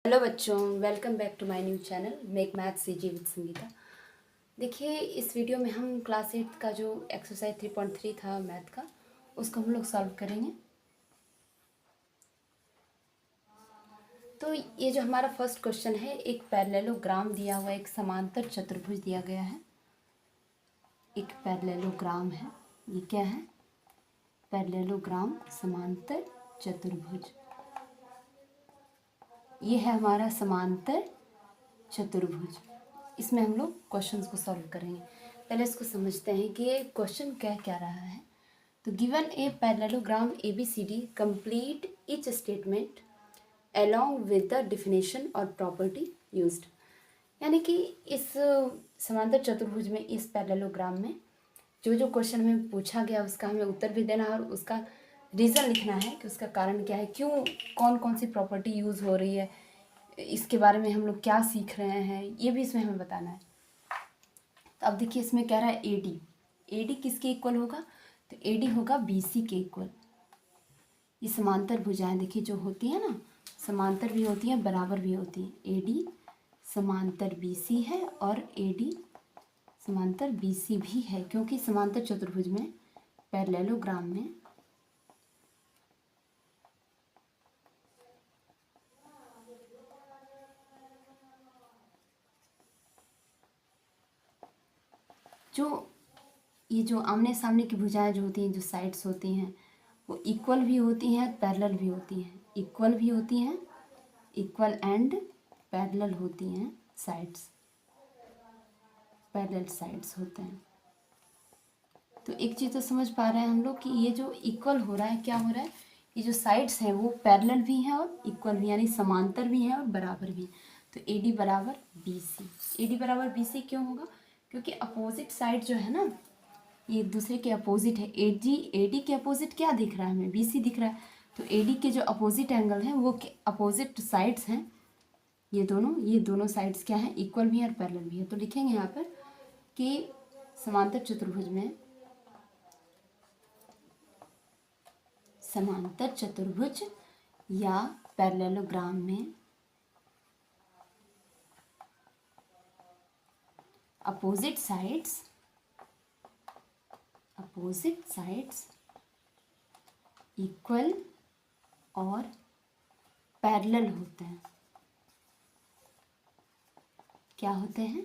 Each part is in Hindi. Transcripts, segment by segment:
हेलो बच्चों, welcome back to my new channel make math easy with Sangeeta. देखिए, इस वीडियो में हम क्लास 8 का जो एक्सरसाइज 3.3 था मैथ का, उसको हम लोग सॉल्व करेंगे। तो ये जो हमारा फर्स्ट क्वेश्चन है, एक पैरेललोग्राम दिया हुआ है, एक समांतर चतुर्भुज दिया गया है। एक पैरेललोग्राम है, ये क्या है? पैरेललोग्राम, समांतर चतुर्भुज। ये है हमारा समांतर चतुर्भुज। इसमें हम लोग क्वेश्चंस को सॉल्व करेंगे। पहले इसको समझते हैं कि ये क्वेश्चन क्या रहा है। तो given a parallelogram ABCD complete each statement along with the definition और प्रॉपर्टी यूज्ड। यानी कि इस समांतर चतुर्भुज में, इस पैरेललोग्राम में जो जो क्वेश्चन हमें पूछा गया उसका हमें उत्तर भी देना है और उसका रीज़न लिखना है कि उसका कारण क्या है, क्यों, कौन कौन सी प्रॉपर्टी यूज़ हो रही है, इसके बारे में हम लोग क्या सीख रहे हैं, ये भी इसमें हमें बताना है। तो अब देखिए, इसमें कह रहा है AD किसके इक्वल होगा? तो AD होगा BC के इक्वल। ये समांतर भुजाएं देखिए जो होती है ना, समांतर भी होती हैं, बराबर भी होती हैं। AD समांतर BC है और AD समांतर BC भी है, क्योंकि समांतर चतुर्भुज में, पैरेललोग्राम में ये जो आमने सामने की भुजाएं जो होती हैं, जो साइड्स होती हैं, वो इक्वल भी होती हैं, पैरेलल भी होती हैं। इक्वल भी होती हैं, इक्वल एंड पैरेलल होती हैं साइड्स, पैरेलल साइड्स होते हैं। तो एक चीज़ तो समझ पा रहे हैं हम लोग कि ये जो इक्वल हो रहा है, क्या हो रहा है, ये जो साइड्स हैं वो पैरेलल भी हैं और इक्वल भी, यानी समांतर भी हैं और बराबर भी हैं। तो AD बराबर BC। AD बराबर BC क्यों होगा? क्योंकि अपोजिट साइड जो है ना, ये एक दूसरे के अपोजिट है। AD के अपोजिट क्या दिख रहा है हमें? BC दिख रहा है। तो AD के जो अपोजिट एंगल हैं वो अपोजिट साइड्स हैं। ये दोनों साइड्स क्या हैं? इक्वल भी है और पैरेलल भी है। तो लिखेंगे यहाँ पर कि समांतर चतुर्भुज में, समांतर चतुर्भुज या पैरेललोग्राम में अपोजिट साइड्स इक्वल और पैरेलल होते हैं। क्या होते हैं?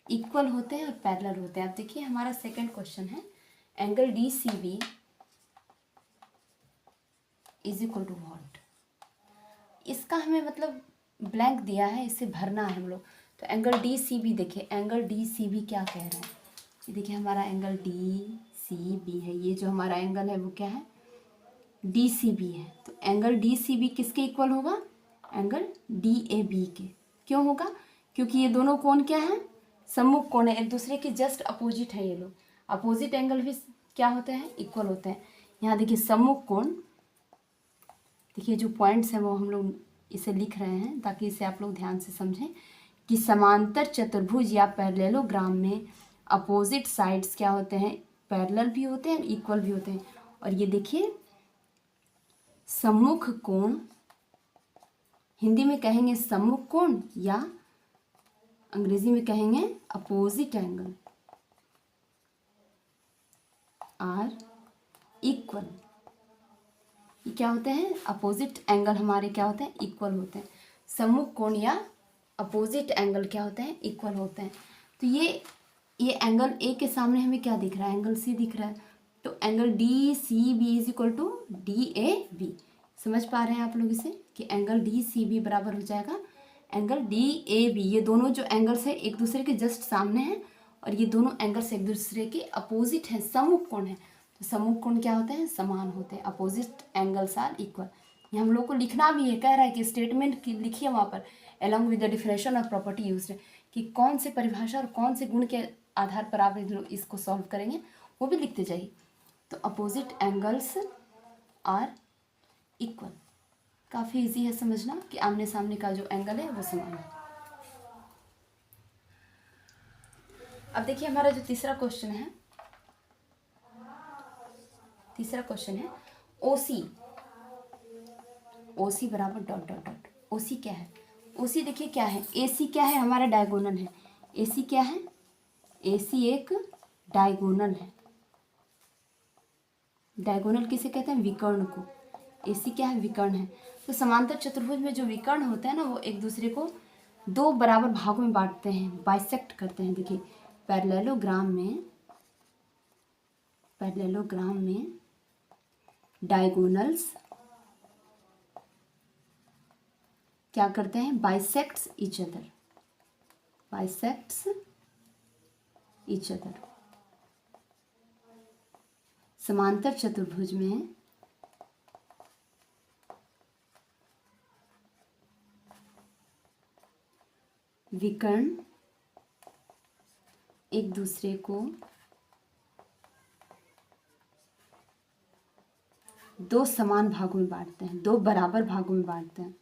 इक्वल होते हैं और पैरेलल होते हैं। अब देखिए, हमारा सेकंड क्वेश्चन है, angle DCB is equal to what? इसका हमें मतलब ब्लैंक दिया है, इसे भरना है हम लोग। तो एंगल DCB, देखिए एंगल DCB क्या कह रहे हैं? ये देखिए, हमारा एंगल DCB है। ये जो हमारा एंगल है वो क्या है? DCB है। तो एंगल DCB किसके इक्वल होगा? एंगल DAB के। क्यों होगा? क्योंकि ये दोनों कोण क्या है? सम्मुख कोण है, एक दूसरे के जस्ट अपोजिट है। ये लोग अपोजिट एंगल भी क्या होते हैं? इक्वल होते हैं। यहाँ देखिए, सम्मुख कोण, देखिए जो पॉइंट्स हैं वो हम लोग इसे लिख रहे हैं ताकि इसे आप लोग ध्यान से समझें कि समांतर चतुर्भुज या पैरेललोग्राम में अपोजिट साइड्स क्या होते हैं? पैरेलल भी होते हैं, इक्वल भी होते हैं। और ये देखिए, सम्मुख कोण, हिंदी में कहेंगे सम्मुख कोण या अंग्रेजी में कहेंगे अपोजिट एंगल, आर इक्वल। ये क्या होते हैं? अपोजिट एंगल हमारे क्या होते हैं? इक्वल होते हैं। सम्मुख कोण या अपोजिट एंगल क्या होते हैं? इक्वल होते हैं। तो ये एंगल ए के सामने हमें क्या दिख रहा है? एंगल सी दिख रहा है। तो angle DCB is equal to DAB। समझ पा रहे हैं आप लोग इसे कि एंगल DCB बराबर हो जाएगा एंगल DAB। ये दोनों जो एंगल्स हैं एक दूसरे के जस्ट सामने हैं और ये दोनों एंगल्स एक दूसरे के अपोजिट हैं, सम्मुख कोण है। तो सम्मुख कोण क्या होते हैं? समान होते हैं। Opposite angles are equal. ये हम लोग को लिखना भी है, कह रहा है कि स्टेटमेंट की लिखिए वहाँ पर along with the definition of property used, कि कौन से परिभाषा और कौन से गुण के आधार पर आप इसको सॉल्व करेंगे वो भी लिखते जाइए। तो अपोजिट एंगल्स आर इक्वल, काफ़ी इजी है समझना कि आमने सामने का जो एंगल है वो समान है। अब देखिए, हमारा जो तीसरा क्वेश्चन है OC बराबर डॉट डॉट डॉट। OC क्या है? ओसी देखिए क्या है, एसी क्या है, हमारा डायगोनल है। एसी क्या है, एसी एक डायगोनल है। डायगोनल किसे कहते हैं, विकर्ण को। एसी क्या है, विकर्ण है। तो समांतर चतुर्भुज में जो विकर्ण होते हैं ना, वो एक दूसरे को दो बराबर भागों में बांटते हैं, बाइसेक्ट करते हैं। देखिए पैरेललोग्राम में डायगोनल्स क्या करते हैं, बाइसेक्ट्स ईच अदर, समांतर चतुर्भुज में विकर्ण एक दूसरे को दो समान भागों में बांटते हैं, दो बराबर भागों में बांटते हैं,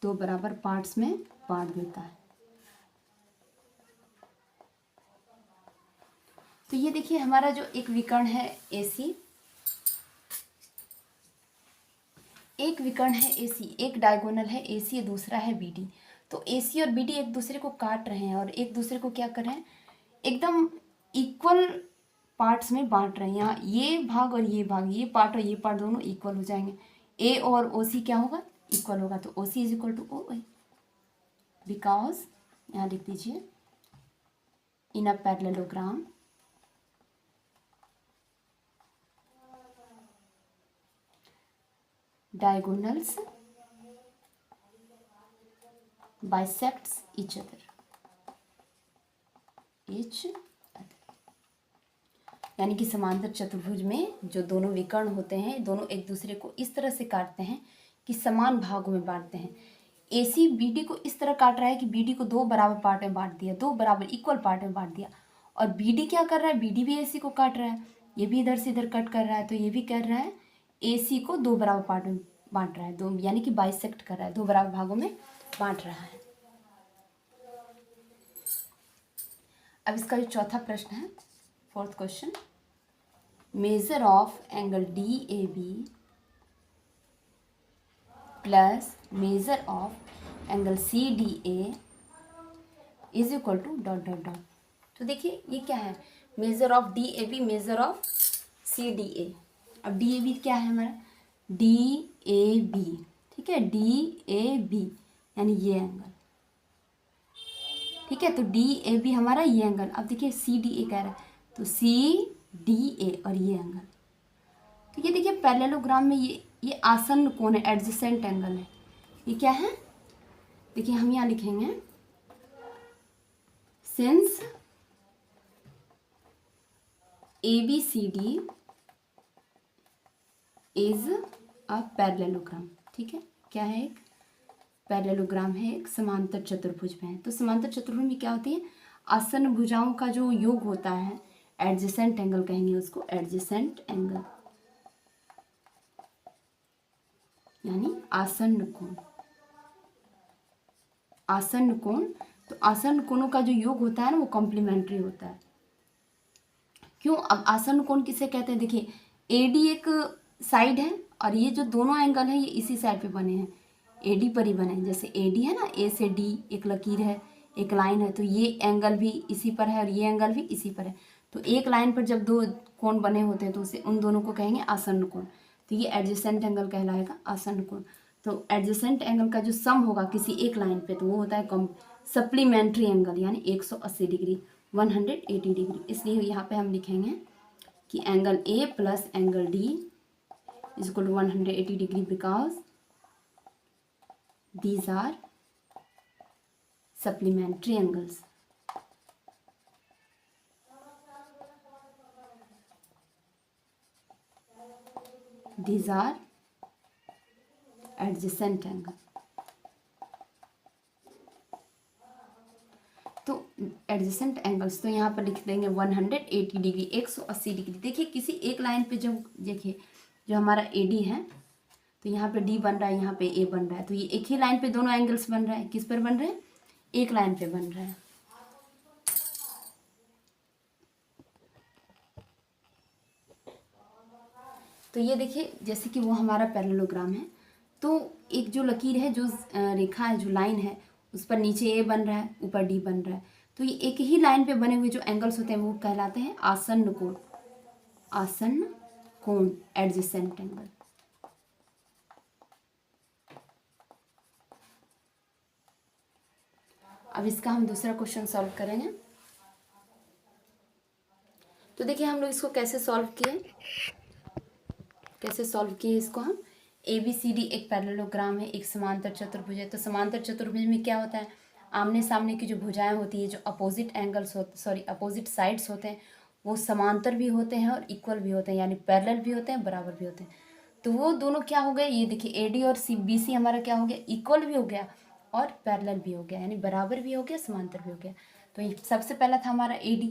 दो बराबर पार्ट्स में बांट देता है। तो ये देखिए हमारा जो एक विकर्ण है एसी, एक विकर्ण है एसी, एक डायगोनल है एसी, दूसरा है बीडी। तो एसी और बीडी एक दूसरे को काट रहे हैं और एक दूसरे को क्या कर रहे हैं, एकदम इक्वल पार्ट्स में बांट रहे हैं। यहाँ ये भाग और ये भाग, ये पार्ट और ये पार्ट दोनों इक्वल हो जाएंगे। ए और ओ सी क्या होगा, इक्वल होगा। तो O C is equal to O A, because यहाँ लिख दीजिए in a parallelogram diagonals bisects each other, यानी कि समांतर चतुर्भुज में जो दोनों विकर्ण होते हैं, दोनों एक दूसरे को इस तरह से काटते हैं कि समान भागों में बांटते हैं। एसी बीडी को इस तरह काट रहा है कि बीडी को दो बराबर पार्ट में बांट दिया, दो बराबर इक्वल पार्ट में बांट दिया। और बीडी क्या कर रहा है, बीडी भी एसी को काट रहा है, ये भी इधर से इधर कट कर रहा है। तो ये भी कर रहा है, एसी को दो बराबर पार्ट में बांट रहा है, दो यानी कि बाइसेक्ट कर रहा है, दो बराबर भागों में बांट रहा है। अब इसका जो चौथा प्रश्न है, fourth question, measure of angle D A B plus measure of angle C D A is equal to dot dot dot. तो देखिए ये क्या है, measure of D A B, measure of C D A. अब डी ए बी क्या है हमारा, डी ए बी, ठीक है, डी ए बी यानी ये एंगल, ठीक है। तो डी ए बी हमारा ये एंगल। अब देखिए सी डी ए कह रहा है, तो सी डी ए और ये एंगल। तो ये देखिए पैरेललोग्राम में ये आसन्न कोण है, एडजेसेंट एंगल है। ये क्या है, देखिए हम यहाँ लिखेंगे since A B C D is a parallelogram, ठीक है। क्या है, एक पैरेललोग्राम है, एक समांतर चतुर्भुज में है। तो समांतर चतुर्भुज में क्या होती है, आसन्न भुजाओं का जो योग होता है, एडजेसेंट एंगल कहेंगे उसको, एडजेसेंट एंगल यानी आसन्न कोण, आसन्न कोण। तो आसन्न कोणों का जो योग होता है ना, वो कॉम्प्लीमेंट्री होता है। क्यों, अब आसन्न कोण किसे कहते हैं, देखिए एडी एक साइड है और ये जो दोनों एंगल है ये इसी साइड पे बने हैं, एडी पर ही बने हैं। जैसे एडी है ना, ए से डी एक लकीर है, एक लाइन है, तो ये एंगल भी इसी पर है और ये एंगल भी इसी पर है। तो एक लाइन पर जब दो कोण बने होते हैं तो उसे उन दोनों को कहेंगे आसन्न कोण। तो ये एडजेसेंट एंगल कहलाएगा, आसन्न कोण। तो एडजेसेंट एंगल का जो सम होगा किसी एक लाइन पे, तो वो होता है सप्लीमेंट्री एंगल, यानी 180 डिग्री, 180 डिग्री। इसलिए यहाँ पे हम लिखेंगे कि angle A plus angle D is equal to 180 degree, because these are supplementary angles. These are adjacent angle. तो एडजेसेंट एंगल्स तो यहाँ पर लिख देंगे 180 डिग्री, 180 डिग्री। देखिए किसी एक लाइन पे जब देखिए जो हमारा एडी है, तो यहाँ पे डी बन रहा है, यहाँ पे ए बन रहा है, तो ये एक ही लाइन पे दोनों एंगल्स बन रहे हैं। किस पर बन रहे हैं, एक लाइन पे बन रहे हैं। तो ये देखिए जैसे कि वो हमारा पैरेललोग्राम है, तो एक जो लकीर है, जो रेखा है, जो लाइन है, उस पर नीचे ए बन रहा है, ऊपर डी बन रहा है, तो ये एक ही लाइन पे बने हुए जो एंगल्स होते हैं वो कहलाते हैं आसन्न कोण। आसन्न कोण, एडजेसेंट एंगल। अब इसका हम दूसरा क्वेश्चन सॉल्व करेंगे। तो देखिए हम लोग इसको कैसे सॉल्व किए, इसको हम ए बी सी डी एक पैरेललोग्राम है, एक समांतर चतुर्भुज है। तो समांतर चतुर्भुज में क्या होता है, आमने सामने की जो भुजाएं होती है, जो अपोजिट एंगल्स होते अपोजिट साइड्स होते हैं, वो समांतर भी होते हैं और इक्वल भी होते हैं, यानी पैरेलल भी होते हैं, बराबर भी होते हैं। तो वो दोनों क्या हो गए, ये देखिए ए डी और सी बी सी हमारा क्या हो गया, इक्वल भी हो गया और पैरेलल भी हो गया, यानी बराबर भी हो गया, समांतर भी हो गया। तो ये सबसे पहला था हमारा ए डी,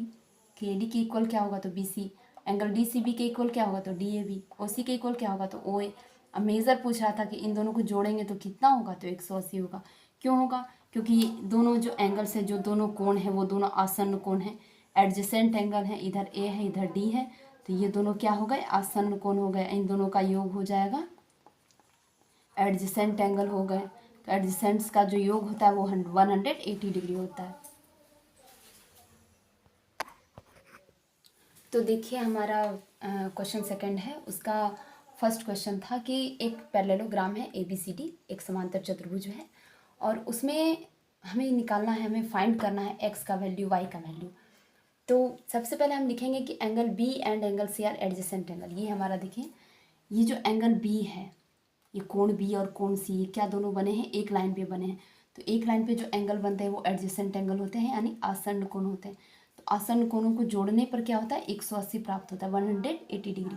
कि ए डी के इक्वल क्या होगा, तो B C. Angle D C B के इक्वल क्या होगा, तो डी ए बी। ओ सी के इक्वल क्या होगा, तो ओ ए। अब मेज़र पूछ रहा था कि इन दोनों को जोड़ेंगे तो कितना होगा, तो 180 होगा। क्यों होगा, क्योंकि दोनों जो एंगल्स हैं, जो दोनों कोण हैं, वो दोनों आसन्न कोण हैं, एडजेसेंट एंगल है, इधर ए है इधर डी है, तो ये दोनों क्या हो गए, आसन्न कोण हो गए। इन दोनों का योग हो जाएगा एडजेसेंट एंगल हो गए। तो एडजेसेंट्स का जो योग होता है वो 180 डिग्री होता है। तो देखिए हमारा क्वेश्चन सेकंड है, उसका फर्स्ट क्वेश्चन था कि एक पैरेललोग्राम है ए बी सी डी, एक समांतर चतुर्भुज है, और उसमें हमें निकालना है, हमें फाइंड करना है एक्स का वैल्यू, वाई का वैल्यू। तो सबसे पहले हम लिखेंगे कि angle B and angle C are adjacent angle. ये हमारा देखिए, ये जो एंगल बी है, ये कोण बी और कोण सी, ये क्या दोनों बने हैं, एक लाइन पे बने हैं। तो एक लाइन पे जो एंगल बनते हैं वो एडजेसेंट एंगल होते हैं, यानी आसन्न कोण होते हैं। तो आसन्न कोणों को जोड़ने पर क्या होता है, 180 प्राप्त होता है, 180 डिग्री।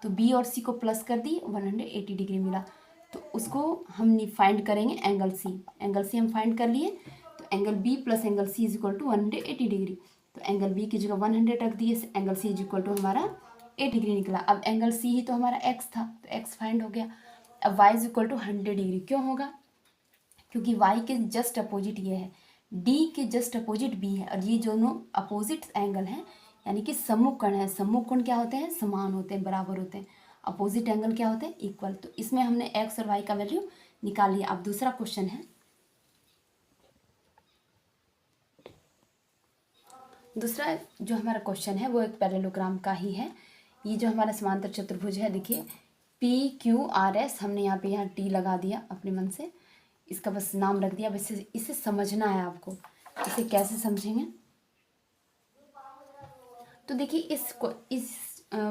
तो बी और सी को प्लस कर दिए, 180 डिग्री मिला। तो उसको हम फाइंड करेंगे एंगल सी। एंगल सी हम फाइंड कर लिए, तो angle B plus angle C is equal to 180 degree. तो एंगल बी की जगह 100 रख दिए, angle C is equal to हमारा 8 डिग्री निकला। अब एंगल सी ही तो हमारा एक्स था, तो एक्स फाइंड हो गया। अब Y is equal to 100 degree. क्यों होगा, क्योंकि वाई के जस्ट अपोजिट ये है, डी के जस्ट अपोजिट बी है, और ये दोनों अपोजिट एंगल हैं, यानी कि सम्मुख कोण है। सम्मुख कोण क्या होते हैं, समान होते हैं, बराबर होते हैं। अपोजिट एंगल क्या होते हैं, इक्वल। तो इसमें हमने एक्स और वाई का वैल्यू निकाल लिया। अब दूसरा क्वेश्चन है, दूसरा जो हमारा क्वेश्चन है वो एक पैरेललोग्राम का ही है। ये जो हमारा समांतर चतुर्भुज है, देखिए पी क्यू आर एस, हमने यहाँ टी लगा दिया अपने मन से, इसका बस नाम रख दिया। बस इसे समझना है आपको, इसे कैसे समझेंगे। तो देखिए इस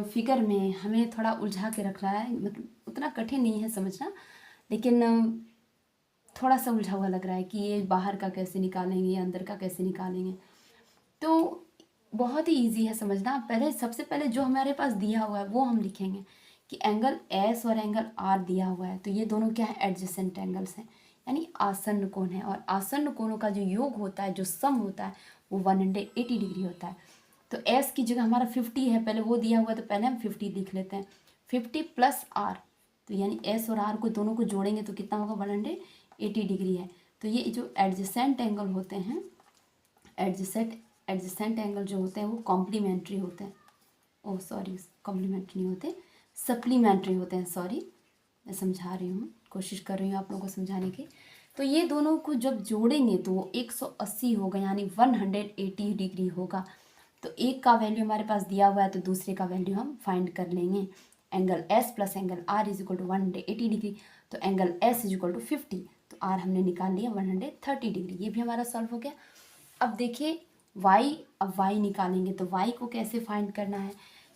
फिगर में हमें थोड़ा उलझा के रख रहा है, मतलब उतना कठिन नहीं है समझना, लेकिन थोड़ा सा उलझा हुआ लग रहा है कि ये बाहर का कैसे निकालेंगे, अंदर का कैसे निकालेंगे। तो बहुत ही इजी है समझना। पहले सबसे पहले जो हमारे पास दिया हुआ है वो हम लिखेंगे कि एंगल एस और एंगल आर दिया हुआ है, तो ये दोनों क्या है, एडजेसेंट एंगल्स हैं, यानी आसन्न कोण है। और आसन्न कोणों का जो योग होता है, जो सम होता है, वो 180 डिग्री होता है। तो एस की जगह हमारा 50 है, पहले वो दिया हुआ है, तो पहले हम 50 लिख लेते हैं। 50 प्लस आर, तो यानी एस और आर को दोनों को जोड़ेंगे तो कितना होगा, 180 डिग्री है। तो ये जो एडजेसेंट एंगल होते हैं, एडजेसेंट एंगल जो होते हैं वो कॉम्प्लीमेंट्री होते हैं। ओह सॉरी, कॉम्प्लीमेंट्री नहीं होते, सप्लीमेंट्री होते हैं। सॉरी, मैं समझा रही हूँ, कोशिश कर रही हूँ आप लोगों को समझाने की। तो ये दोनों को जब जोड़ेंगे तो वो 180 होगा, यानी 180 डिग्री होगा। तो एक का वैल्यू हमारे पास दिया हुआ है, तो दूसरे का वैल्यू हम फाइंड कर लेंगे। Angle S plus angle R is equal to 180 degree. तो angle S is equal to 50, तो आर हमने निकाल लिया 130 डिग्री। ये भी हमारा सॉल्व हो गया। अब देखिए वाई, अब वाई निकालेंगे, तो वाई को कैसे फाइंड करना है।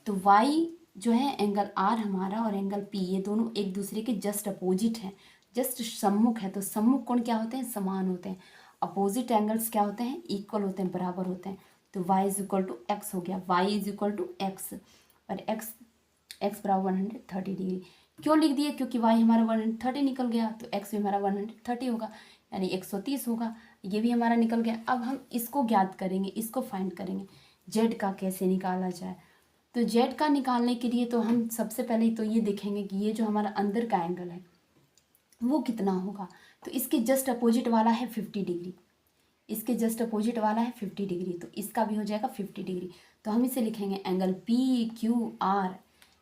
तो वाई जो है, एंगल आर हमारा और एंगल पी, ये दोनों एक दूसरे के जस्ट अपोजिट हैं, जस्ट सम्मुख है। तो सम्मुख कोण क्या होते हैं, समान होते हैं। अपोजिट एंगल्स क्या होते हैं, इक्वल होते हैं, बराबर होते हैं। तो y is equal to X हो गया, y is equal to X, और x बराबर 130 डिग्री। क्यों लिख दिए, क्योंकि y हमारा 130 निकल गया, तो x भी हमारा 130 होगा, यानी 130 होगा। ये भी हमारा निकल गया। अब हम इसको ज्ञात करेंगे, इसको फाइंड करेंगे, z का कैसे निकाला जाए। तो z का निकालने के लिए तो हम सबसे पहले तो ये देखेंगे कि ये जो हमारा अंदर का एंगल है वो कितना होगा। तो इसके जस्ट अपोजिट वाला है 50 डिग्री, इसके जस्ट अपोजिट वाला है 50 डिग्री, तो इसका भी हो जाएगा 50 डिग्री। तो हम इसे लिखेंगे angle P Q R,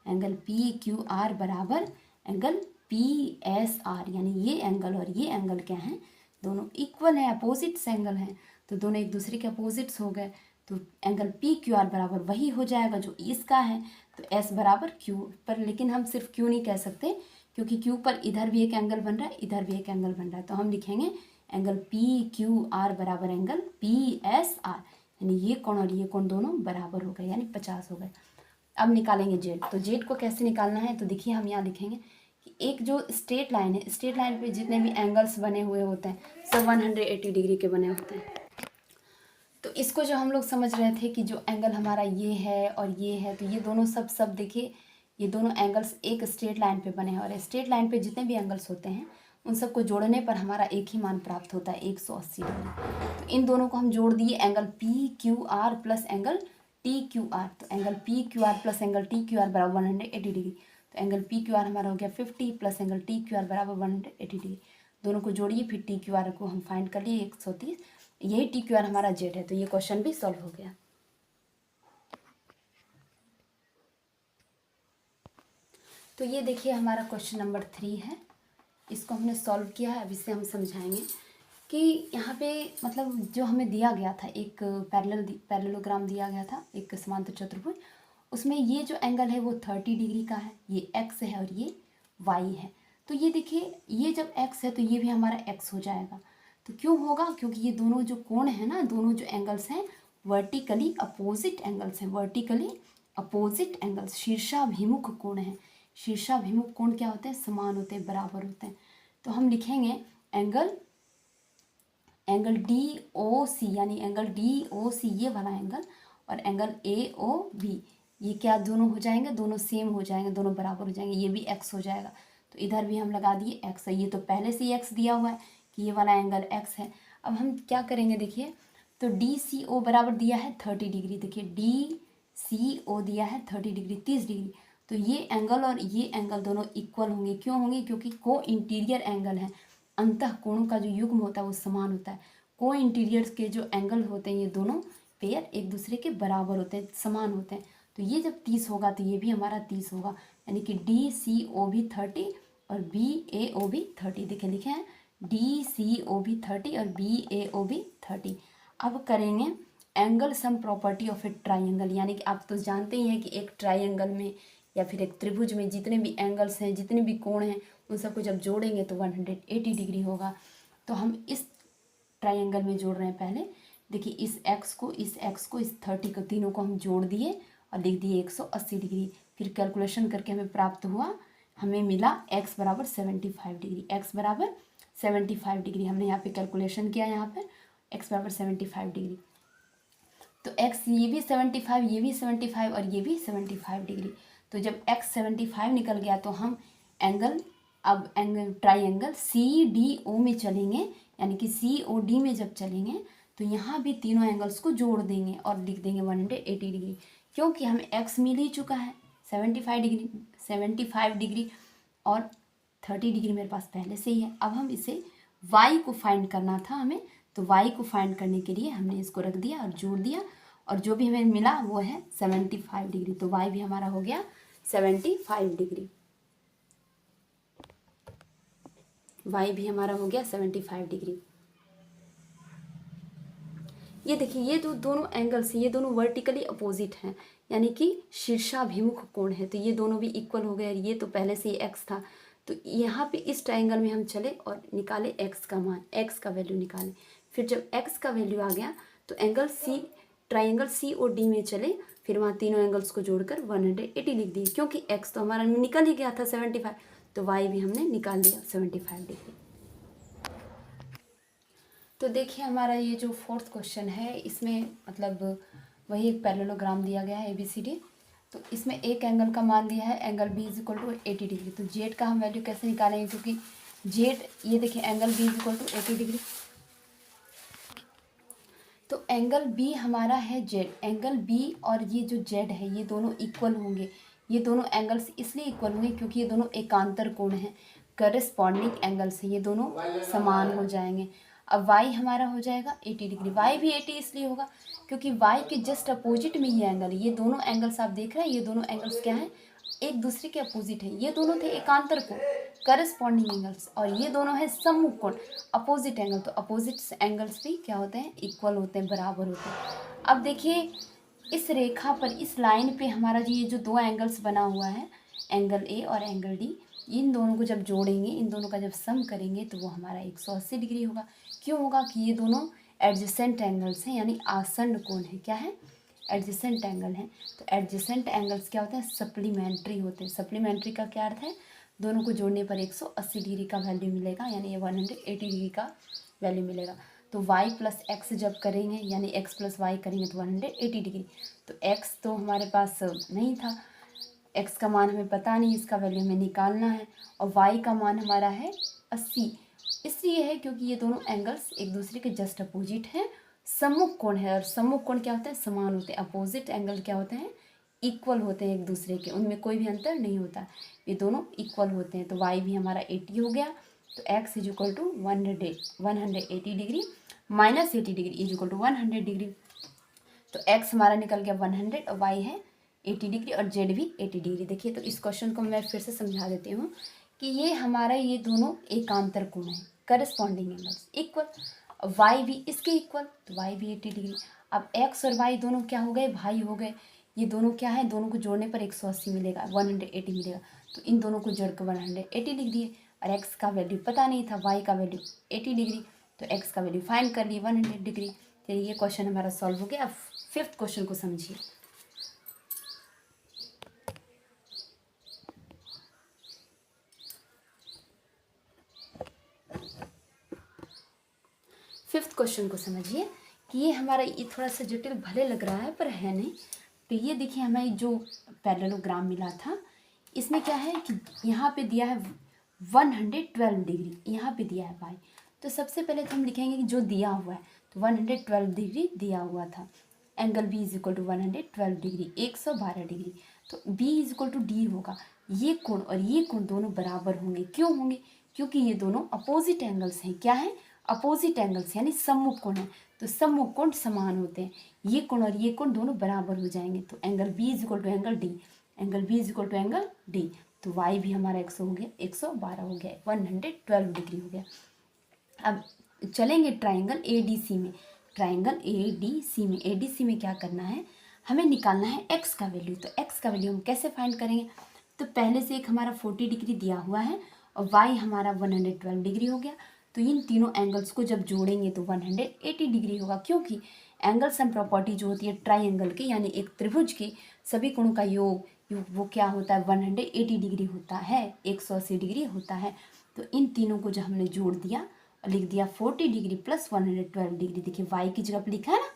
angle P Q R बराबर एंगल PSR, यानी ये एंगल और ये एंगल क्या है, दोनों इक्वल हैं, अपोजिट्स एंगल हैं, तो दोनों एक दूसरे के अपोजिट्स हो गए, तो एंगल PQR बराबर वही हो जाएगा जो इसका है, तो S बराबर Q पर, लेकिन हम सिर्फ Q नहीं कह सकते क्योंकि Q पर इधर भी एक एंगल बन रहा है, इधर भी एक एंगल बन रहा है, तो हम लिखेंगे एंगल PQR बराबर एंगल PSR, यानी ये कोण और ये कोण दोनों बराबर हो गए, यानी 50 हो गए। अब निकालेंगे जेड, तो जेड को कैसे निकालना है, तो देखिए हम यहाँ लिखेंगे कि एक जो स्ट्रेट लाइन है, स्ट्रेट लाइन पे जितने भी एंगल्स बने हुए होते हैं सब 180 डिग्री के बने होते हैं। तो इसको जो हम लोग समझ रहे थे कि जो एंगल हमारा ये है और ये है, तो ये दोनों सब देखिए ये दोनों एंगल्स एक स्ट्रेट लाइन पे बने हैं, और स्ट्रेट लाइन पे जितने भी एंगल्स होते हैं उन सबको जोड़ने पर हमारा एक ही मान प्राप्त होता है, 180 डिग्री। तो इन दोनों को हम जोड़ दिए, angle PQR plus angle TQR, तो angle PQR plus angle TQR बराबर 180 डिग्री, तो एंगल PQR हमारा हो गया 50 प्लस एंगल TQR बराबर 180 डिग्री। दोनों को जोड़िए, फिर TQR को हम फाइंड कर लिए 130, यही TQR हमारा जेड है, तो ये क्वेश्चन भी सॉल्व हो गया। तो ये देखिए हमारा क्वेश्चन नंबर 3 है, इसको हमने सॉल्व किया है। अब इससे हम समझाएंगे कि यहाँ पे मतलब जो हमें दिया गया था, एक पैरेललोग्राम दिया गया था, एक समांतर चतुर्भुज, उसमें ये जो एंगल है वो 30 डिग्री का है, ये x है और ये y है। तो ये देखिए ये जब x है तो ये भी हमारा x हो जाएगा। तो क्यों होगा, क्योंकि ये दोनों जो कोण है ना, दोनों जो एंगल्स हैं वर्टिकली अपोजिट एंगल्स हैं, वर्टिकली अपोजिट एंगल्स, शीर्षाभिमुख कोण है। शीर्षाभिमुख कोण क्या होते हैं, समान होते हैं, बराबर होते हैं। तो हम लिखेंगे एंगल DOC, यानी एंगल DOC ये वाला एंगल, और एंगल AOB ये क्या दोनों हो जाएंगे, दोनों सेम हो जाएंगे, दोनों बराबर हो जाएंगे, ये भी x हो जाएगा। तो इधर भी हम लगा दिए x है, ये तो पहले से ही x दिया हुआ है कि ये वाला एंगल x है। अब हम क्या करेंगे, देखिए तो DCO बराबर दिया है 30 डिग्री, देखिए DCO दिया है 30 डिग्री, 30 डिग्री। तो ये एंगल और ये एंगल दोनों इक्वल होंगे, क्यों होंगे, क्योंकि को इंटीरियर एंगल है, अंतः कोणों का जो युग्म होता है वो समान होता है। को इंटीरियर्स के जो एंगल होते हैं ये दोनों पेयर एक दूसरे के बराबर होते हैं, समान होते हैं। तो ये जब 30 होगा तो ये भी हमारा 30 होगा, यानी कि DCO भी 30 और BAO भी 30। देखिए लिखे हैं DCO भी 30 और BAO भी 30। अब करेंगे angle sum property of a triangle, यानी कि आप तो जानते ही हैं कि एक ट्राइंगल में या फिर एक त्रिभुज में जितने भी एंगल्स हैं, जितने भी कोण हैं, उन सबको जब जोड़ेंगे तो 180 डिग्री होगा। तो हम इस ट्राइंगल में जोड़ रहे हैं पहले, देखिए इस x को इस 30 को, तीनों को हम जोड़ दिए और लिख दिए 180 डिग्री। फिर कैलकुलेशन करके हमें प्राप्त हुआ, हमें मिला x बराबर 75 डिग्री, x बराबर 75 डिग्री। हमने यहाँ पे कैलकुलेशन किया, यहाँ पर x बराबर 75 डिग्री। तो x ये भी 75, ये भी 75 और ये भी 75 डिग्री। तो जब x 75 निकल गया तो हम अब एंगल ट्राइंगल CDO में चलेंगे, यानी कि COD में जब चलेंगे तो यहाँ भी तीनों एंगल्स को जोड़ देंगे और लिख देंगे 180 डिग्री, क्योंकि हमें x मिल ही चुका है 75 डिग्री और 30 डिग्री मेरे पास पहले से ही है। अब हम इसे y को फाइंड करना था हमें, तो y को फाइंड करने के लिए हमने इसको रख दिया और जोड़ दिया, और जो भी हमें मिला वो है 75 डिग्री। तो y भी हमारा हो गया 75 डिग्री, y भी हमारा हो गया 75 डिग्री। ये देखिए ये जो दोनों एंगल्स ये दोनों वर्टिकली अपोजिट हैं, यानी कि शीर्षाभिमुख कोण है, तो ये दोनों भी इक्वल हो गए। ये तो पहले से ही x था, तो यहाँ पे इस ट्राइंगल में हम चले और निकाले x का मान, x का वैल्यू निकाले। फिर जब x का वैल्यू आ गया तो ट्राइंगल COD में चले, फिर वहाँ तीनों एंगल्स को जोड़कर 180 लिख दिए, क्योंकि x तो हमारा निकल ही गया था 75, तो y भी हमने निकाल दिया 75 डिग्री। तो देखिए हमारा ये जो 4th क्वेश्चन है, इसमें मतलब वही एक पैरेललोग्राम दिया गया है ABCD। तो इसमें एक एंगल का मान दिया है एंगल B = 80 डिग्री। तो जेड का हम वैल्यू कैसे निकालेंगे, क्योंकि जेड ये देखिए एंगल B = 80 डिग्री, तो एंगल B हमारा है जेड, एंगल B और ये जो जेड है ये दोनों इक्वल होंगे। ये दोनों एंगल्स इसलिए इक्वल होंगे क्योंकि ये दोनों एकांतर कोण हैं, करस्पॉन्डिंग एंगल्स हैं, ये दोनों समान हो जाएंगे। अब y हमारा हो जाएगा 80 डिग्री, y भी 80 इसलिए होगा क्योंकि y के जस्ट अपोजिट में ये एंगल है। ये दोनों एंगल्स आप देख रहे हैं, ये दोनों एंगल्स क्या हैं, एक दूसरे के अपोजिट है। ये दोनों थे एकांतर कोण, करस्पॉन्डिंग एंगल्स, और ये दोनों है सम्मुख कोण, अपोजिट एंगल। तो अपोजिट एंगल्स भी क्या होते हैं, इक्वल होते हैं, बराबर होते हैं। अब देखिए इस रेखा पर, इस लाइन पे हमारा ये जो दो एंगल्स बना हुआ है, एंगल ए और एंगल डी, इन दोनों को जब जोड़ेंगे, इन दोनों का जब सम करेंगे तो वो हमारा 180 डिग्री होगा। क्यों होगा कि ये दोनों एडजेसेंट एंगल्स हैं, यानी आसन्न कोण है। क्या है, एडजेसेंट एंगल हैं। तो एडजेसेंट एंगल्स क्या होते हैं, सप्लीमेंट्री होते हैं। सप्लीमेंट्री का क्या अर्थ है, दोनों को जोड़ने पर 180 डिग्री का वैल्यू मिलेगा, यानी ये 180 डिग्री का वैल्यू मिलेगा। तो y प्लस एक्स जब करेंगे, यानी x प्लस वाई करेंगे तो 180 डिग्री। तो x तो हमारे पास नहीं था, x का मान हमें पता नहीं, इसका वैल्यू हमें निकालना है, और y का मान हमारा है 80। इसलिए है क्योंकि ये दोनों एंगल्स एक दूसरे के जस्ट अपोजिट हैं, सम्मुख कोण है। और सम्मुख कोण क्या होते हैं, समान होते हैं। अपोजिट एंगल क्या होते हैं, इक्वल होते हैं एक दूसरे के, उनमें कोई भी अंतर नहीं होता, ये दोनों इक्वल होते हैं। तो y भी हमारा 80 हो गया। तो x is equal to 180 degree minus 80 degree is equal to 100 degree. तो x हमारा निकल गया 100 और y है 80 डिग्री और z भी 80 डिग्री। देखिए तो इस क्वेश्चन को मैं फिर से समझा देती हूँ कि ये हमारा, ये दोनों एकांतर कोण है, करस्पॉन्डिंग एंगल्स इक्वल, y भी इसके इक्वल, तो y भी 80 डिग्री। अब x और y दोनों क्या हो गए, भाई हो गए। ये दोनों क्या है, दोनों को जोड़ने पर 180 मिलेगा, 180 मिलेगा। तो इन दोनों को जोड़कर 180 डिग्री है, और x का वैल्यू पता नहीं था, y का वैल्यू 80 डिग्री, तो x का वैल्यू फाइंड कर लिए 100 डिग्री। चलिए ये क्वेश्चन हमारा सॉल्व हो गया। अब 5th क्वेश्चन को समझिए। 5th क्वेश्चन को समझिए कि ये हमारा, ये थोड़ा सा जटिल भले लग रहा है पर है नहीं। तो ये देखिए हमें जो पैरेललोग्राम मिला था, इसमें क्या है कि यहाँ पे दिया है 112 डिग्री, यहाँ पे दिया है y। तो सबसे पहले तो हम लिखेंगे कि जो दिया हुआ है, तो 112 डिग्री दिया हुआ था। Angle b is equal to 112 degree, 112 degree. तो b is equal to D होगा। ये कोण और ये कोण दोनों बराबर होंगे। क्यों होंगे, क्योंकि ये दोनों अपोजिट एंगल्स हैं। क्या है, अपोजिट एंगल्स, यानी सम्मुख कोण है। तो सम्मुख कोण समान होते हैं, ये कोण और ये कोण दोनों बराबर हो जाएंगे। तो angle b is equal to angle D, angle b is equal to angle D. तो y भी हमारा 100 हो गया, 112 हो गया, 112 डिग्री हो गया। अब चलेंगे ट्राइंगल ADC में। ट्राइंगल ADC में, ADC में क्या करना है, हमें निकालना है x का वैल्यू। तो x का वैल्यू हम कैसे फाइंड करेंगे, तो पहले से एक हमारा 40 डिग्री दिया हुआ है और y हमारा 112 डिग्री हो गया। तो इन तीनों एंगल्स को जब जोड़ेंगे तो 180 डिग्री होगा, क्योंकि एंगल सम प्रॉपर्टी जो होती है ट्राइंगल की, यानी एक त्रिभुज के सभी कोणों का योग वो क्या होता है, 180 डिग्री होता है, 180 डिग्री होता है। तो इन तीनों को जब हमने जोड़ दिया और लिख दिया 40 डिग्री प्लस 112 डिग्री। देखिए y की जगह पर लिखा है ना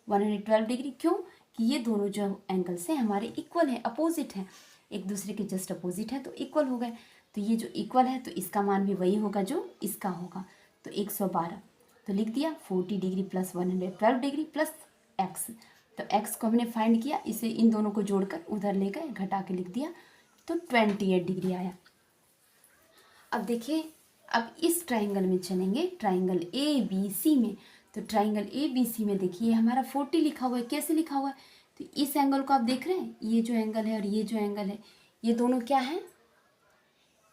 112 डिग्री, क्यों कि ये दोनों जो एंगल्स हैं हमारे इक्वल हैं, अपोजिट हैं, एक दूसरे के जस्ट अपोजिट है, तो इक्वल हो गए। तो ये जो इक्वल है तो इसका मान भी वही होगा जो इसका होगा, तो 112। तो लिख दिया 40 degree plus 112 degree plus x। तो x को हमने फाइंड किया, इसे इन दोनों को जोड़कर उधर ले गए, घटा के लिख दिया, तो 28 डिग्री आया। अब देखिए, अब इस ट्राइंगल में चलेंगे, ट्राइंगल ABC में। तो ट्राइंगल ABC में देखिए हमारा 40 लिखा हुआ है। कैसे लिखा हुआ है, तो इस एंगल को आप देख रहे हैं, ये जो एंगल है और ये जो एंगल है, ये दोनों क्या है,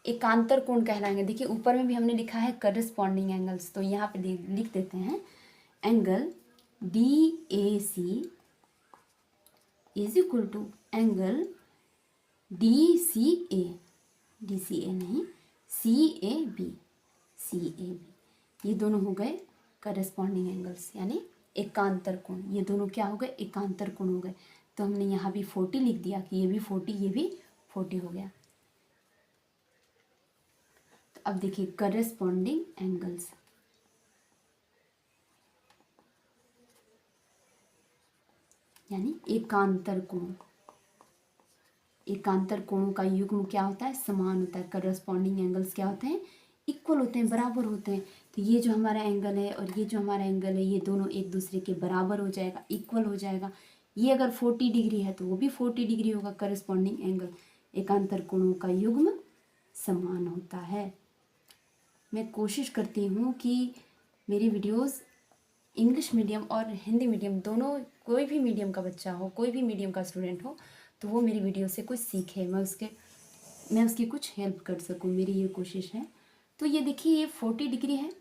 एकांतर कोण कहलाएंगे। देखिए ऊपर में भी हमने लिखा है करस्पॉन्डिंग एंगल्स, तो यहाँ पे लिख देते हैं angle DAC is equal to angle DCA, DCA नहीं CAB, ये दोनों हो गए करस्पॉन्डिंग एंगल्स, यानी एकांतर कोण। ये दोनों क्या हो गए, एकांतर कोण हो गए। तो हमने यहाँ भी 40 लिख दिया कि ये भी 40, ये भी 40 हो गया। तो अब देखिए करस्पॉन्डिंग एंगल्स, यानी एकांतर कोण। एकांतर कोणों का युग्म क्या होता है, समान होता है। करस्पॉन्डिंग एंगल्स क्या होते हैं, इक्वल होते हैं, बराबर होते हैं। तो ये जो हमारा एंगल है और ये जो हमारा एंगल है, ये दोनों एक दूसरे के बराबर हो जाएगा, इक्वल हो जाएगा। ये अगर 40 डिग्री है तो वो भी 40 डिग्री होगा। करस्पॉन्डिंग एंगल, एकांतर कोणों का युग्म समान होता है। मैं कोशिश करती हूँ कि मेरी वीडियोस इंग्लिश मीडियम और हिंदी मीडियम दोनों, कोई भी मीडियम का बच्चा हो, कोई भी मीडियम का स्टूडेंट हो, तो वो मेरी वीडियो से कुछ सीखे। मैं उसके मैं उसकी कुछ हेल्प कर सकूं, मेरी ये कोशिश है। तो ये देखिए, ये 40 डिग्री है,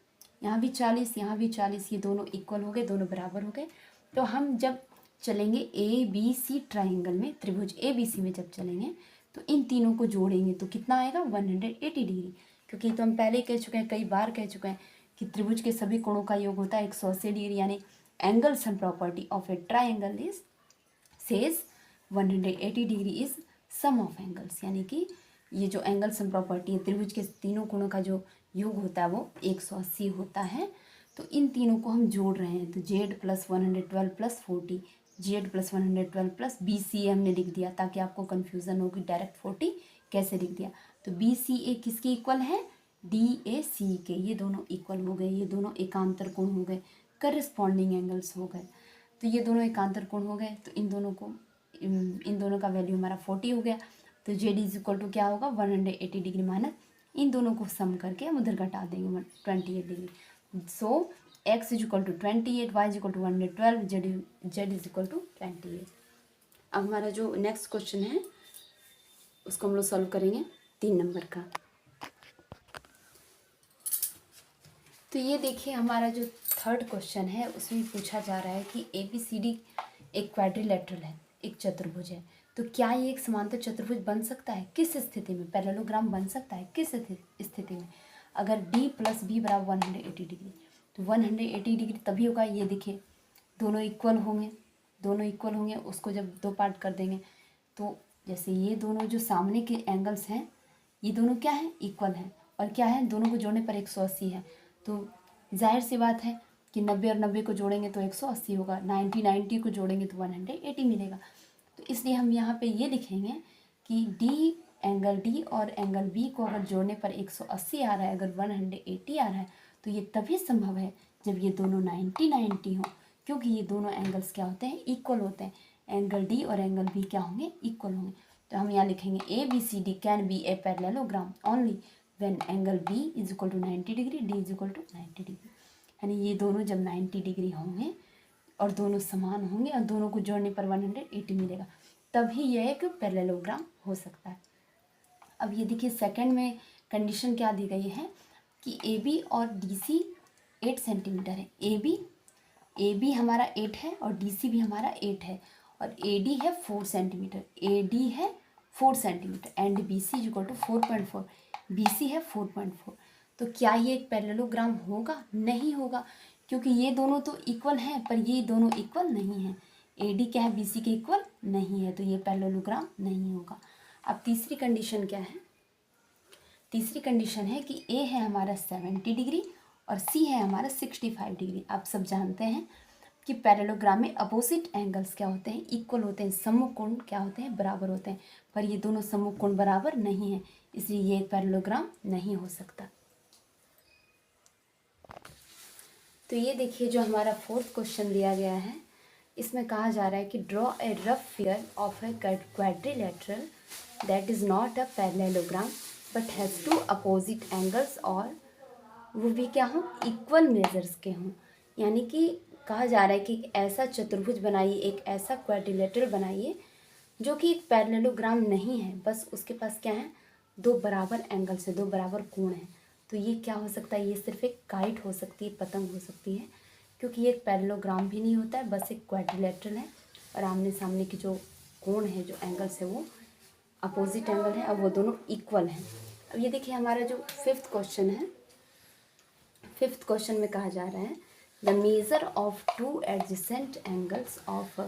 यहाँ भी 40, यहाँ भी 40, ये दोनों इक्वल हो गए, दोनों बराबर हो गए। तो हम जब चलेंगे ए बी सी ट्राइंगल में, त्रिभुज ए बी सी में जब चलेंगे तो इन तीनों को जोड़ेंगे तो कितना आएगा 180 डिग्री। क्योंकि तो हम पहले ही कह चुके हैं, कई बार कह चुके हैं कि त्रिभुज के सभी कोणों का योग होता है 180 डिग्री, यानी angle sum property of a triangle is says 180 degree is sum of angles, यानी कि ये जो एंगल सम प्रॉपर्टी है, त्रिभुज के तीनों कोणों का जो योग होता है वो 180 होता है। तो इन तीनों को हम जोड़ रहे हैं, तो Z plus 112 plus 40, Z plus 112 plus B C A हमने लिख दिया ताकि आपको कन्फ्यूज़न हो कि डायरेक्ट 40 कैसे लिख दिया। तो बी सी ए किसके इक्वल है, डी ए सी के, ये दोनों इक्वल हो गए, ये दोनों एकांतर कोण हो गए, करस्पॉन्डिंग एंगल्स हो गए। तो ये दोनों एकांतर कोण हो गए, तो इन दोनों का वैल्यू हमारा 40 हो गया। तो जेड इज इक्वल टू क्या होगा 180 डिग्री माइनस इन दोनों को सम करके हम उधर घटा देंगे 28 degree. So x is equal to 28, y is equal to 112, Z is equal to 28। अब हमारा जो नेक्स्ट क्वेश्चन है उसको हम लोग सॉल्व करेंगे 3 नंबर का। तो ये देखिए, हमारा जो थर्ड क्वेश्चन है उसमें पूछा जा रहा है कि ABCD एक क्वाड्रिलेटरल है, एक चतुर्भुज है। तो क्या ये एक समांतर चतुर्भुज बन सकता है, किस स्थिति में पैरेललोग्राम बन सकता है, किस स्थिति में, अगर D प्लस बी बराबर 180 डिग्री। तो 180 डिग्री तभी होगा, ये देखिए दोनों इक्वल होंगे, दोनों इक्वल होंगे, उसको जब 2 पार्ट कर देंगे तो जैसे ये दोनों जो सामने के एंगल्स हैं ये दोनों क्या है, इक्वल हैं, और क्या है, दोनों को जोड़ने पर 180 है। तो जाहिर सी बात है कि 90 और 90 को जोड़ेंगे तो 180 होगा, 90 को जोड़ेंगे तो 180 मिलेगा। तो इसलिए हम यहाँ पे ये लिखेंगे कि एंगल डी और एंगल बी को अगर जोड़ने पर 180 आ रहा है, अगर 180 आ रहा है, तो ये तभी संभव है जब ये दोनों 90 हो, क्योंकि ये दोनों एंगल्स क्या होते हैं, इक्वल होते हैं। एंगल डी और एंगल बी क्या होंगे, इक्वल होंगे। तो हम यहाँ लिखेंगे ABCD can be a parallelogram only when angle B is equal to 90 degree, D is equal to 90 degree. यानी ये दोनों जब 90 डिग्री होंगे और दोनों समान होंगे और दोनों को जोड़ने पर 180 मिलेगा, तभी यह एक पैरेललोग्राम हो सकता है। अब ये देखिए, सेकंड में कंडीशन क्या दी गई है कि AB और DC 8 सेंटीमीटर है। AB हमारा 8 है और DC भी हमारा 8 है, और AD है 4 सेंटीमीटर, AD है 4 centimetre and BC is equal to 4.4, BC है 4.4। तो क्या ये एक पैरेललोग्राम होगा, नहीं होगा, क्योंकि ये दोनों तो इक्वल हैं पर ये दोनों इक्वल नहीं हैं। AD क्या है, BC के इक्वल नहीं है, तो ये पैरेललोग्राम नहीं होगा। अब तीसरी कंडीशन क्या है, तीसरी कंडीशन है कि A है हमारा 70 डिग्री और C है हमारा 65 डिग्री। आप सब जानते हैं कि पैरेललोग्राम में अपोजिट एंगल्स क्या होते हैं, इक्वल होते हैं, सम्मुख कोण क्या होते हैं, बराबर होते हैं, पर ये दोनों सम्मुख कोण बराबर नहीं है, इसलिए ये पैरेललोग्राम नहीं हो सकता। तो ये देखिए, जो हमारा फोर्थ क्वेश्चन दिया गया है इसमें कहा जा रहा है कि draw a rough figure of a quadrilateral that is not a parallelogram but has 2 opposite angles, और वो भी क्या हों, इक्वल मेजर्स के हों। यानी कि कहा जा रहा है कि एक ऐसा चतुर्भुज बनाइए, एक ऐसा क्वाड्रिलेटरल बनाइए जो कि एक पैरेललोग्राम नहीं है, बस उसके पास क्या है, 2 बराबर एंगल्स है, 2 बराबर कोण है। तो ये क्या हो सकता है, ये सिर्फ एक काइट हो सकती है, पतंग हो सकती है, क्योंकि ये एक पैरेललोग्राम भी नहीं होता है, बस एक क्वाड्रिलेटरल है और आमने सामने की जो कोण है, जो एंगल्स है वो अपोजिट एंगल है और वो दोनों इक्वल हैं। अब ये देखिए, हमारा जो फिफ्थ क्वेश्चन है, फिफ्थ क्वेश्चन में कहा जा रहा है the measure of 2 adjacent angles of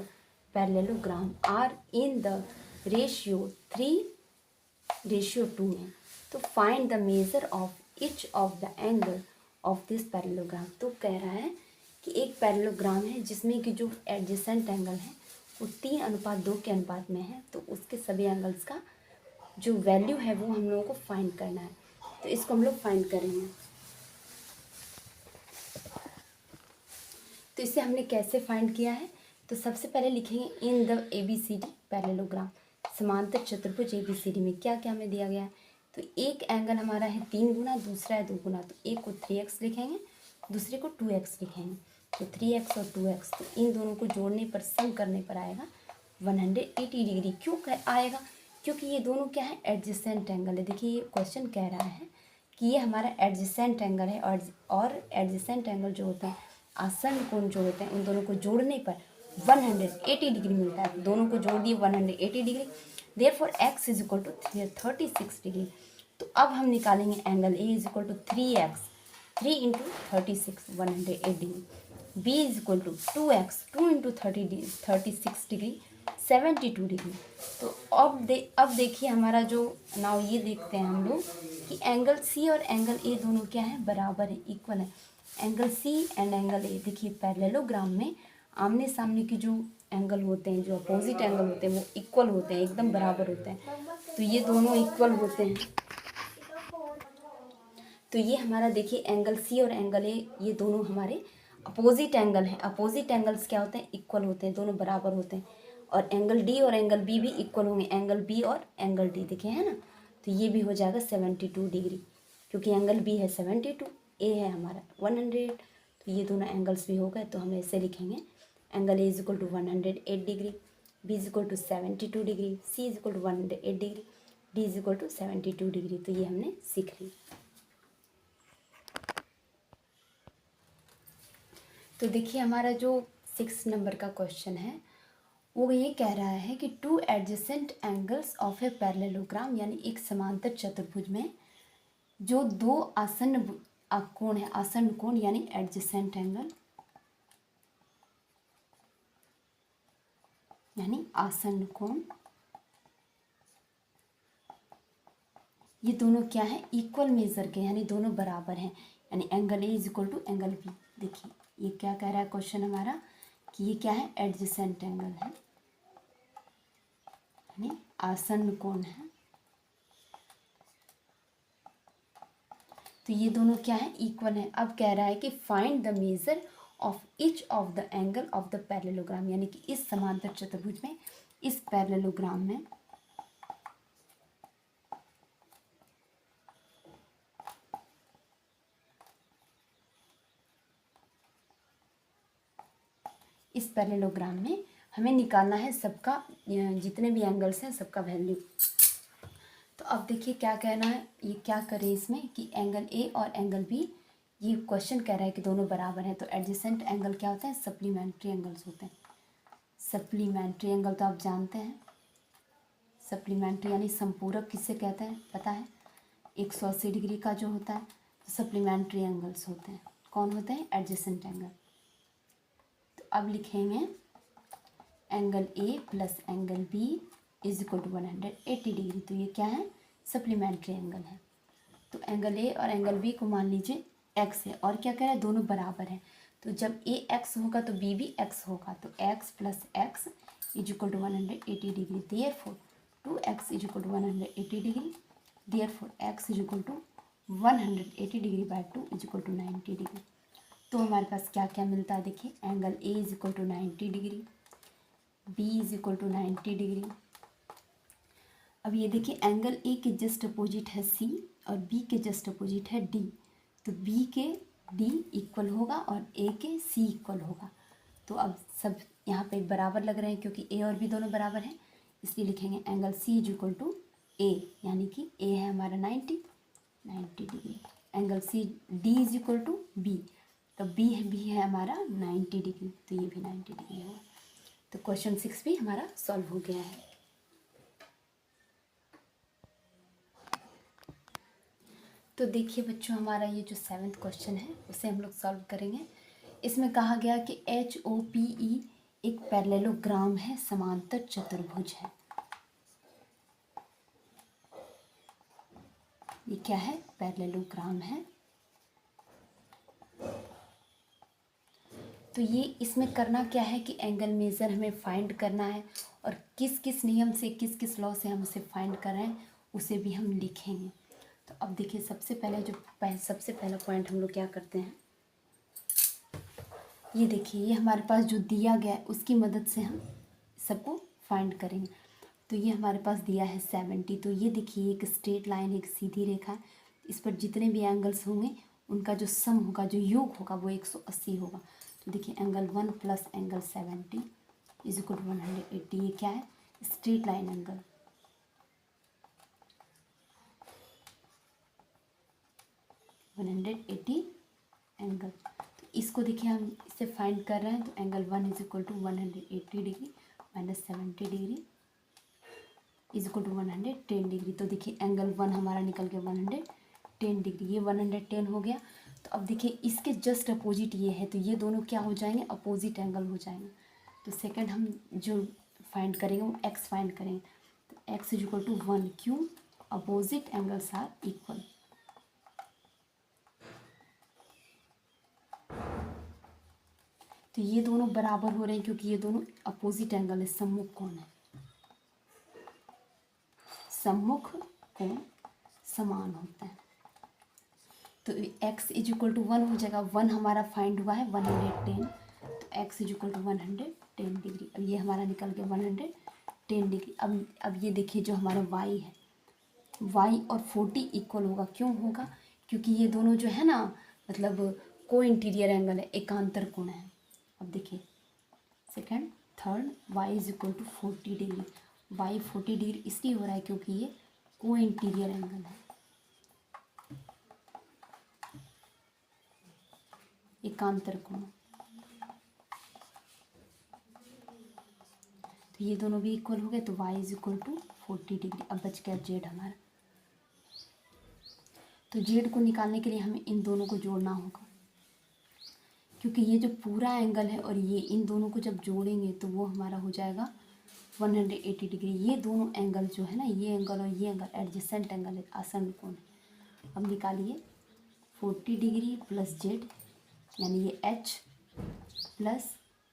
parallelogram are in the ratio 3:2 में, तो find the measure of each of the angle of this parallelogram. तो कह रहा है कि एक पैरेललोग्राम है जिसमें कि जो एडजेसेंट एंगल है वो 3:2 के अनुपात में है, तो उसके सभी एंगल्स का जो वैल्यू है वो हम लोगों को फाइंड करना है। तो इसको हम लोग फाइंड करेंगे। तो इसे हमने कैसे फाइंड किया है, तो सबसे पहले लिखेंगे इन द ABCD पैरेललोग्राम, समांतर चतुर्भुज ABCD में क्या क्या हमें दिया गया है। तो एक एंगल हमारा है 3 गुना, दूसरा है 2 गुना, तो एक को 3x लिखेंगे, दूसरे को 2x लिखेंगे। तो 3x और 2x, तो इन दोनों को जोड़ने पर, सम करने पर आएगा 180 डिग्री। क्यों आएगा, क्योंकि ये दोनों क्या है, एडजेसेंट एंगल है। देखिए ये क्वेश्चन कह रहा है कि ये हमारा एडजेसेंट एंगल है, और एडजेसेंट एंगल जो होते हैं, आसन्न कोण जो होते हैं, उन दोनों को जोड़ने पर 180 डिग्री मिलता है। दोनों को जोड़ दिए 180 degree, therefore x is equal to 36 degree. तो अब हम निकालेंगे angle A is equal to 3x, 3 into 36 108 degree, B is equal to 2x, 2 into 36 degree 72 degree. तो अब देखिए हमारा जो नाउ ये देखते हैं हम लोग कि एंगल C और एंगल A दोनों क्या है, बराबर है, इक्वल है। Angle C and angle A, देखिए पैरेललोग्राम में आमने सामने के जो एंगल होते हैं, जो अपोजिट एंगल होते हैं, वो इक्वल होते हैं, एकदम बराबर होते हैं। तो ये दोनों इक्वल होते हैं। तो ये हमारा देखिए एंगल C और एंगल A, ये दोनों हमारे अपोजिट एंगल हैं। अपोजिट एंगल्स क्या होते हैं, इक्वल होते हैं, दोनों बराबर होते हैं। और एंगल D और एंगल B भी इक्वल होंगे, एंगल B और एंगल D देखे हैं ना। तो ये भी हो जाएगा 72 डिग्री, क्योंकि एंगल B है 72, A है हमारा 100। तो ये दोनों एंगल्स भी हो गए। तो हम ऐसे लिखेंगे angle A is equal to 108 degree, B is equal to 72 degree, C is equal to 108 degree, D is equal to 72 degree. तो ये हमने सीख ली। तो देखिए हमारा जो 6 नंबर का क्वेश्चन है वो ये कह रहा है कि two adjacent angles of a parallelogram, यानी एक समांतर चतुर्भुज में जो दो आसन्न कोण है, आसन्न कोण यानी एडजेसेंट एंगल, यानी आसन्न कोण, ये दोनों क्या है, इक्वल मेजर के, यानी दोनों बराबर हैं। यानी angle A is equal to angle B। देखिए ये क्या कह रहा है क्वेश्चन हमारा कि ये क्या है, एडजेसेंट एंगल है, यानी आसन्न कोण है। तो ये दोनों क्या है, इक्वल है। अब कह रहा है कि find the measure of each of the angle of the parallelogram, यानी कि इस समांतर चतुर्भुज में, इस पैरेललोग्राम में इस पैरेललोग्राम में हमें निकालना है सबका, जितने भी एंगल्स हैं सबका वैल्यू। तो अब देखिए क्या कहना है, ये क्या करें इसमें कि एंगल A और एंगल B, ये क्वेश्चन कह रहा है कि दोनों बराबर हैं। तो एडजेसेंट एंगल क्या होते हैं, सप्लीमेंट्री एंगल्स होते हैं। सप्लीमेंट्री एंगल तो आप जानते हैं, सप्लीमेंट्री यानी संपूरक किससे कहते हैं, पता है, 180 डिग्री का जो होता है। तो सप्लीमेंट्री एंगल्स होते हैं, कौन होते हैं, एडजेसेंट एंगल। तो अब लिखेंगे angle A plus angle B is equal to 180 degree. तो ये क्या है, सप्लीमेंट्री एंगल है। तो एंगल A और एंगल B को मान लीजिए x है, और क्या कह रहा है, दोनों बराबर हैं। तो जब A x होगा तो B भी x होगा। तो x plus x is equal to 180 degree, therefore 2x is equal to 180 degree, therefore x is equal to 180 degree by 2 is equal to 90 degree. तो हमारे पास क्या क्या मिलता है, देखिए angle A is equal to 90 degree, B is equal to 90 degree. अब ये देखिए एंगल A के जस्ट अपोजिट है C और B के जस्ट अपोजिट है D। तो B के D इक्वल होगा और A के C इक्वल होगा। तो अब सब यहाँ पे बराबर लग रहे हैं, क्योंकि A और B दोनों बराबर हैं, इसलिए लिखेंगे angle C is equal to A, यानी कि A है हमारा 90 डिग्री। Angle C D is equal to B, तो B है हमारा 90 डिग्री, तो ये भी 90 डिग्री होगा। तो क्वेश्चन 6 भी हमारा सॉल्व हो गया है। तो देखिए बच्चों हमारा ये जो 7th क्वेश्चन है उसे हम लोग सॉल्व करेंगे। इसमें कहा गया कि HOPE एक पैरेललोग्राम है, समांतर चतुर्भुज है। ये क्या है, पैरेललोग्राम है। तो ये इसमें करना क्या है कि एंगल मेजर हमें फाइंड करना है, और किस किस नियम से, किस किस लॉ से हम उसे फाइंड कर रहे हैं उसे भी हम लिखेंगे। तो अब देखिए सबसे पहला पॉइंट हम लोग क्या करते हैं, ये देखिए ये हमारे पास जो दिया गया है उसकी मदद से हम सबको फाइंड करेंगे। तो ये हमारे पास दिया है 70। तो ये देखिए एक स्ट्रेट लाइन, एक सीधी रेखा है, इस पर जितने भी एंगल्स होंगे उनका जो सम होगा, जो योग होगा, वो 180 होगा। तो देखिए angle 1 plus angle 70 is equal to 180। ये क्या है, स्ट्रेट लाइन एंगल। 180 एंगल। तो इसको देखिए हम इसे फाइंड कर रहे हैं, तो angle 1 is equal to 180 degree minus 70 degree is equal to 110 degree. तो देखिए एंगल 1 हमारा निकल गया 110 डिग्री, ये 110 हो गया। तो अब देखिए इसके जस्ट अपोजिट ये है, तो ये दोनों क्या हो जाएंगे, अपोजिट एंगल हो जाएंगे। तो सेकंड हम जो फाइंड करेंगे वो एक्स फाइंड करेंगे। तो एक्स इज इक्वल टू 1, क्यों, अपोजिट एंगल्स आर इक्वल। तो ये दोनों बराबर हो रहे हैं क्योंकि ये दोनों अपोजिट एंगल है, सम्मुख कोण है, सम्मुख कोण समान होता है। तो x इज इक्वल टू 1 हो जाएगा, 1 हमारा फाइंड हुआ है 110, तो x is equal to 110 degree. अब ये हमारा निकल गया 110 डिग्री। अब ये देखिए जो हमारा y है, y और 40 इक्वल होगा, क्यों होगा, क्योंकि ये दोनों जो है ना मतलब को इंटीरियर एंगल है, एकांतर कोण है। अब देखिए second third y is equal to 40 degree, y 40 degree इसलिए हो रहा है क्योंकि ये को इंटीरियर एंगल है, एकांतर कोण। तो ये दोनों भी इक्वल हो गए, तो y is equal to 40 degree. अब बच गया z हमारा। तो z को निकालने के लिए हमें इन दोनों को जोड़ना होगा, क्योंकि ये जो पूरा एंगल है और ये इन दोनों को जब जोड़ेंगे तो वो हमारा हो जाएगा 180 डिग्री। ये दोनों एंगल जो है ना, ये एंगल और ये एंगल एडजेसेंट एंगल है, आसन्न कोण है। अब निकालिए 40 डिग्री प्लस z यानी ये h plus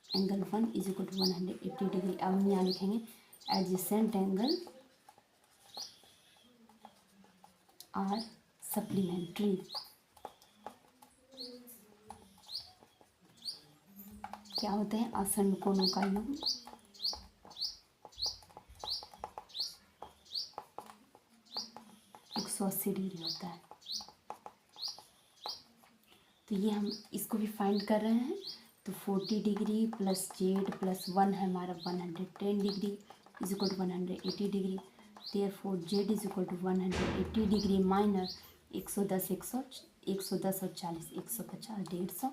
angle 1 is equal to 180 degree. अब हम यहाँ लिखेंगे एडजेसेंट एंगल आर सप्लीमेंट्री। क्या होते हैं, आसन्न कोणों का योग। एक 180 डिग्री होता है। तो ये हम इसको भी फाइंड कर रहे हैं। तो 40 डिग्री प्लस z प्लस 1 है हमारा 110 degree is equal to 180 degree. Therefore z is equal to 180 degree minus 110 और 40 150 150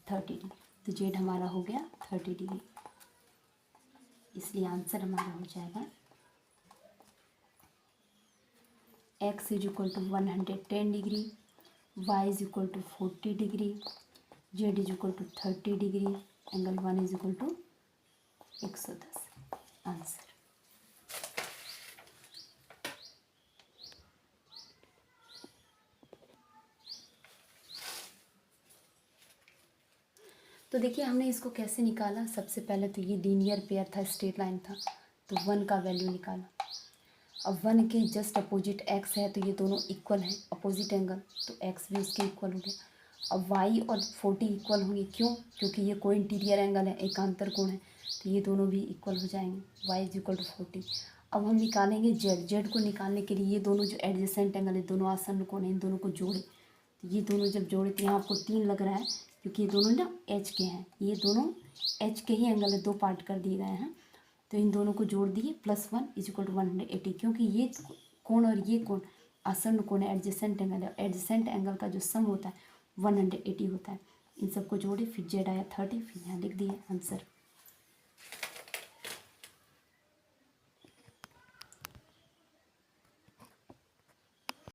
30 डिग्री। तो z हमारा हो गया 30 डिग्री, इसलिए आंसर हमारा हो जाएगा x is equal to 110 degree, y is equal to 40 degree, z is equal to 30 degree, angle 1 is equal to 110। Answer. तो देखिए हमने इसको कैसे निकाला। सबसे पहले तो ये लीनियर पेयर था, स्ट्रेट लाइन था, तो 1 का वैल्यू निकाला। अब 1 के जस्ट अपोजिट x है, तो ये दोनों इक्वल हैं, अपोजिट एंगल, तो x भी इसके इक्वल हो गया। अब y और 40 इक्वल होंगे, क्यों, क्योंकि ये को इंटीरियर एंगल है, एकांतर कोण है, तो ये दोनों भी इक्वल हो जाएंगे, y इज इक्वल टू 40। अब हम निकालेंगे z को निकालने के लिए ये दोनों जो एडजेसेंट एंगल है, दोनों आसन्न कोण है, इन दोनों को जोड़े। तो ये दोनों जब जोड़े तो यहाँ आपको 3 लग रहा है, क्योंकि ये दोनों ना h के हैं, ये दोनों h के ही एंगल है, 2 पार्ट कर दिए गए हैं। तो इन दोनों को जोड़ दिए, प्लस 1 इज इक्वल टू 180, क्योंकि ये कोण और ये कोण आसन्न कोण है, एडजेसेंट एंगल है। एडजेसेंट एंगल का जो सम होता है 180 होता है। इन सबको जोड़े, फिर z आया 30, फिर यहाँ लिख दिए आंसर।